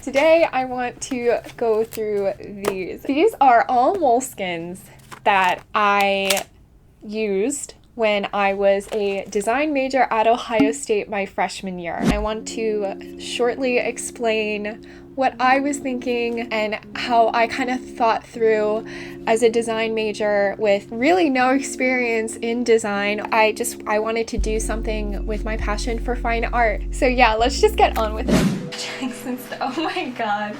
Today I want to go through these. These are all Moleskins that I used when I was a design major at Ohio State my freshman year. I want to shortly explain what I was thinking and how I kind of thought through as a design major with really no experience in design. I wanted to do something with my passion for fine art. So yeah, let's just get on with it. Oh my god.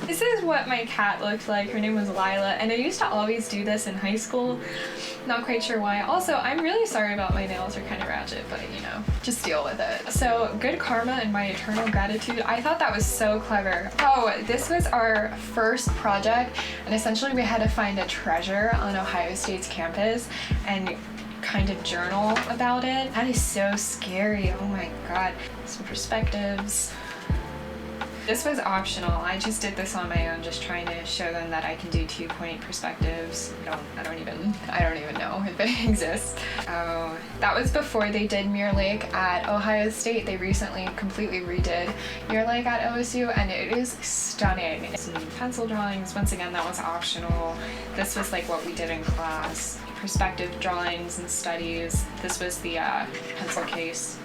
This is what my cat looked like. Her name was Lila, and I used to always do this in high school. Not quite sure why. Also, I'm really sorry about my nails. They're kind of ratchet, but you know, just deal with it. So, good karma and my eternal gratitude. I thought that was so clever. Oh, this was our first project, and essentially we had to find a treasure on Ohio State's campus and kind of journal about it. That is so scary. Oh my god. Some perspectives. This was optional. I just did this on my own, just trying to show them that I can do 2-point perspectives. I don't even know if it exists. Oh, that was before they did Mirror Lake at Ohio State. They recently completely redid Mirror Lake at OSU, and it is stunning. Some pencil drawings. Once again, that was optional. This was like what we did in class. Perspective drawings and studies. This was the pencil case.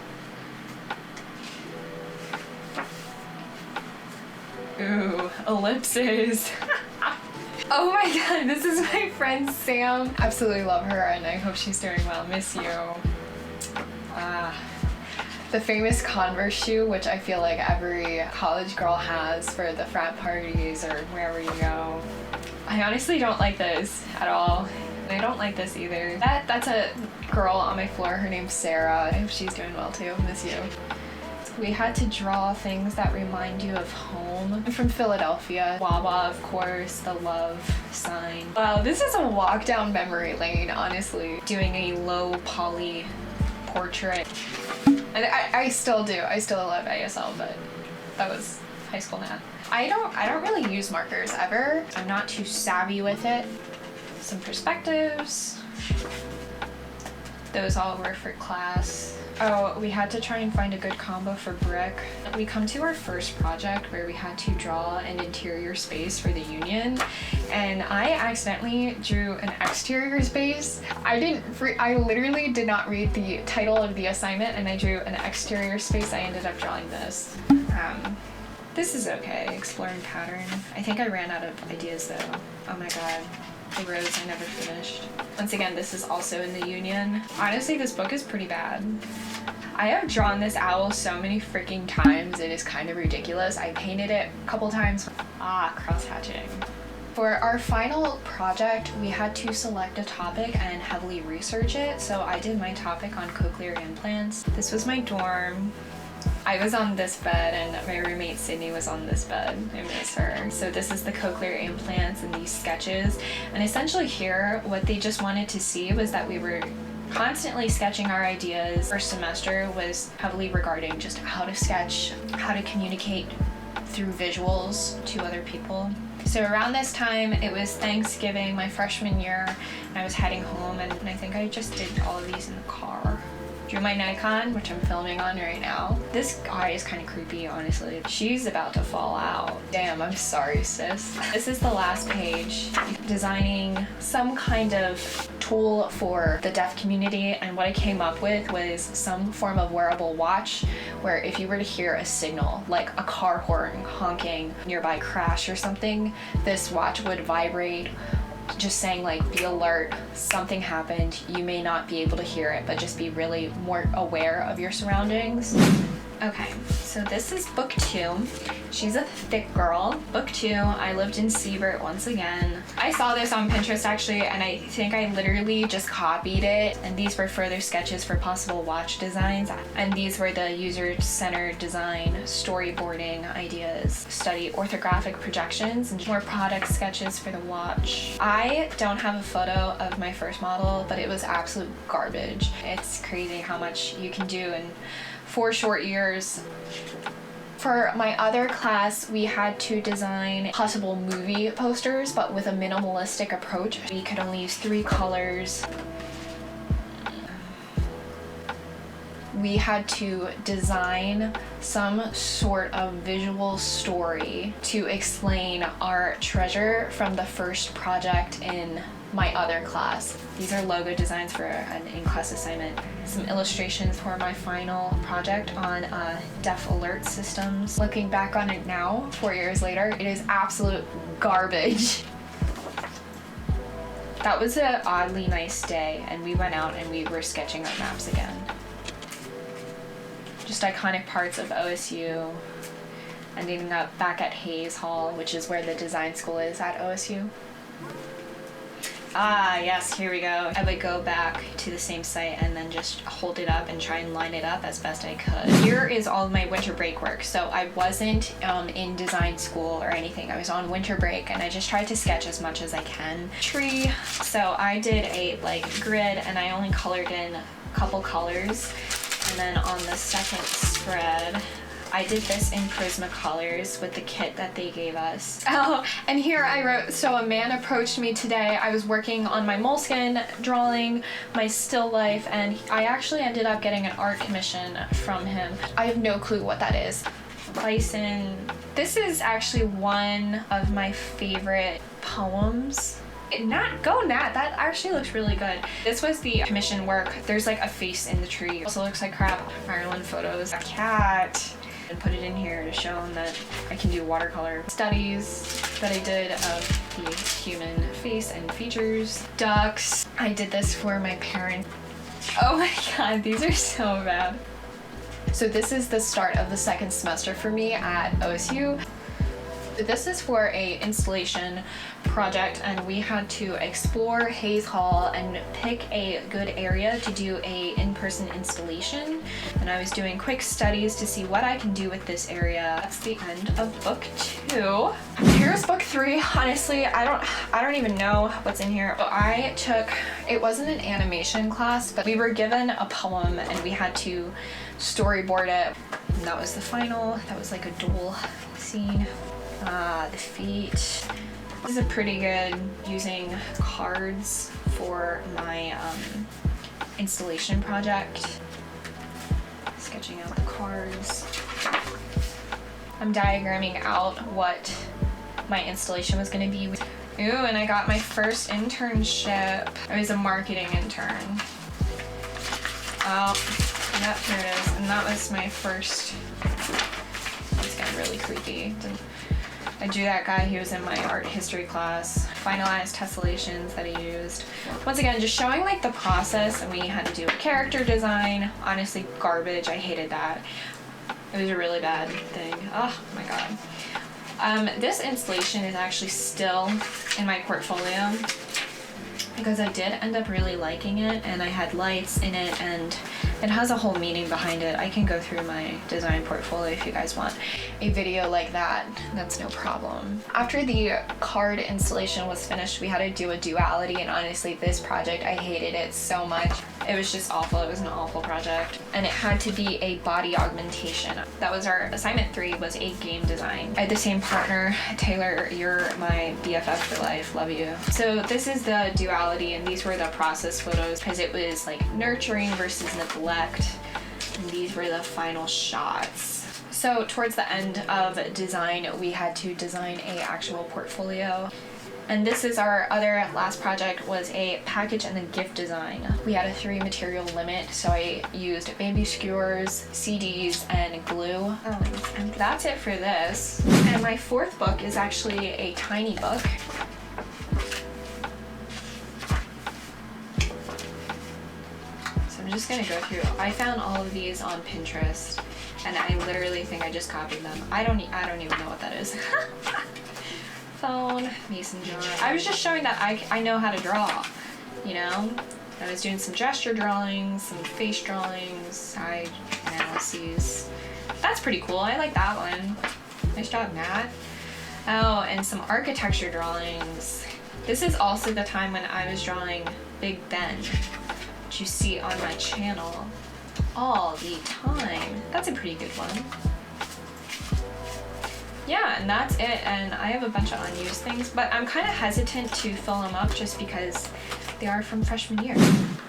Ooh, ellipses. Oh my god, this is my friend Sam. Absolutely love her, and I hope she's doing well. Miss you. The famous Converse shoe, which I feel like every college girl has for the frat parties or wherever you go. I honestly don't like this at all. I don't like this either. That's a girl on my floor. Her name's Sarah. I hope she's doing well too. Miss you. We had to draw things that remind you of home. I'm from Philadelphia. Wawa, of course, the love sign. Wow, this is a walk down memory lane, honestly. Doing a low poly portrait. And I still do. I still love ASL, but that was high school math. I don't really use markers ever. I'm not too savvy with it. Some perspectives. Those all were for class. Oh, we had to try and find a good combo for brick. We come to our first project where we had to draw an interior space for the union, and I accidentally drew an exterior space. I literally did not read the title of the assignment, and I drew an exterior space. I ended up drawing this. This is okay, exploring pattern. I think I ran out of ideas though. Oh my god. The rows I never finished. Once again, this is also in the union. Honestly, this book is pretty bad. I have drawn this owl so many freaking times, it is kind of ridiculous. I painted it a couple times. Cross-hatching. For our final project, we had to select a topic and heavily research it, so I did my topic on cochlear implants. This was my dorm. I was on this bed, and my roommate Sydney was on this bed. I miss her. So this is the cochlear implants and these sketches. And essentially here, what they just wanted to see was that we were constantly sketching our ideas. First semester was heavily regarding just how to sketch, how to communicate through visuals to other people. So around this time, it was Thanksgiving, my freshman year, and I was heading home, and I think I just did all of these in the car. Drew my Nikon, which I'm filming on right now. This guy is kind of creepy, honestly. She's about to fall out. Damn, I'm sorry, sis. This is the last page. Designing some kind of tool for the deaf community, and what I came up with was some form of wearable watch where if you were to hear a signal, like a car horn honking, nearby crash or something, this watch would vibrate, just saying like, be alert, something happened. You may not be able to hear it, but just be really more aware of your surroundings. Okay, so this is book 2. She's a thick girl. Book 2, I lived in Siebert once again. I saw this on Pinterest actually, and I think I literally just copied it. And these were further sketches for possible watch designs. And these were the user-centered design, storyboarding ideas, study orthographic projections, and more product sketches for the watch. I don't have a photo of my first model, but it was absolute garbage. It's crazy how much you can do in 4 short years. For my other class, we had to design possible movie posters, but with a minimalistic approach. We could only use 3 colors. we had to design some sort of visual story to explain our treasure from the first project in my other class. These are logo designs for an in-class assignment. Some illustrations for my final project on deaf alert systems. Looking back on it now, 4 years later, it is absolute garbage. That was an oddly nice day, and we went out and we were sketching our maps again. Just iconic parts of OSU, ending up back at Hayes Hall, which is where the design school is at OSU. Ah, yes, here we go. I would go back to the same site and then just hold it up and try and line it up as best I could. Here is all of my winter break work. So I wasn't in design school or anything. I was on winter break and I just tried to sketch as much as I can. Tree. So I did a grid and I only colored in a couple colors. And then on the second spread, I did this in Prismacolors with the kit that they gave us. Oh, and here I wrote, so a man approached me today. I was working on my Moleskin drawing, my still life, and I actually ended up getting an art commission from him. I have no clue what that is. Bison. This is actually one of my favorite poems. Nat, go Nat, that actually looks really good. This was the commission work. There's like a face in the tree. Also looks like crap. Ireland photos. A cat. And put it in here to show them that I can do watercolor. Studies that I did of the human face and features. Ducks. I did this for my parents. Oh my god, these are so bad. So this is the start of the second semester for me at OSU. This is for a installation project, and we had to explore Hayes Hall and pick a good area to do a in-person installation. And I was doing quick studies to see what I can do with this area. That's the end of book 2. Here's book 3. Honestly, I don't even know what's in here. It wasn't an animation class, but we were given a poem and we had to storyboard it. And that was the final. That was like a duel scene. The feet. This is pretty good using cards for my installation project. Sketching out the cards. I'm diagramming out what my installation was going to be. Ooh, and I got my first internship. I was a marketing intern. Oh, yep, here it is. And that was my first. It's getting really creepy. I drew that guy, he was in my art history class. Finalized tessellations that he used. Once again, just showing like the process, and we had to do a character design. Honestly, garbage, I hated that. It was a really bad thing. Oh my god. This installation is actually still in my portfolio because I did end up really liking it, and I had lights in it, and it has a whole meaning behind it. I can go through my design portfolio if you guys want a video like that. That's no problem. After the card installation was finished, we had to do a duality, and honestly, this project, I hated it so much. It was just awful. It was an awful project. And it had to be a body augmentation. That was our assignment 3, was a game design. I had the same partner. Taylor, you're my BFF for life. Love you. So this is the duality, and these were the process photos because it was like nurturing versus neglect. And these were the final shots. So towards the end of design, we had to design a actual portfolio. And this is our other last project, was a package and a gift design. We had a 3 material limit, so I used baby skewers, CDs, and glue. Oh, and that's it for this. And my 4th book is actually a tiny book. So I'm just gonna go through. I found all of these on Pinterest, and I literally think I just copied them. I don't even know what that is. Phone, mason jar. I was just showing that I know how to draw, you know? I was doing some gesture drawings, some face drawings, side analyses. That's pretty cool. I like that one. Nice job, Matt. Oh, and some architecture drawings. This is also the time when I was drawing Big Ben, which you see on my channel all the time. That's a pretty good one. Yeah, and that's it, and I have a bunch of unused things, but I'm kind of hesitant to fill them up just because they are from freshman year.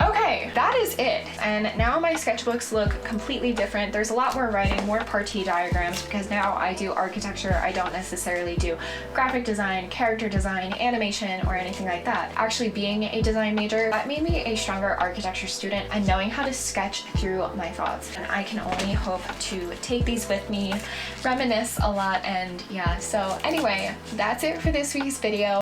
Okay, that is it. And now my sketchbooks look completely different. There's a lot more writing, more partie diagrams, because now I do architecture. I don't necessarily do graphic design, character design, animation, or anything like that. Actually being a design major, that made me a stronger architecture student and knowing how to sketch through my thoughts. And I can only hope to take these with me, reminisce a lot, and yeah. So anyway, that's it for this week's video.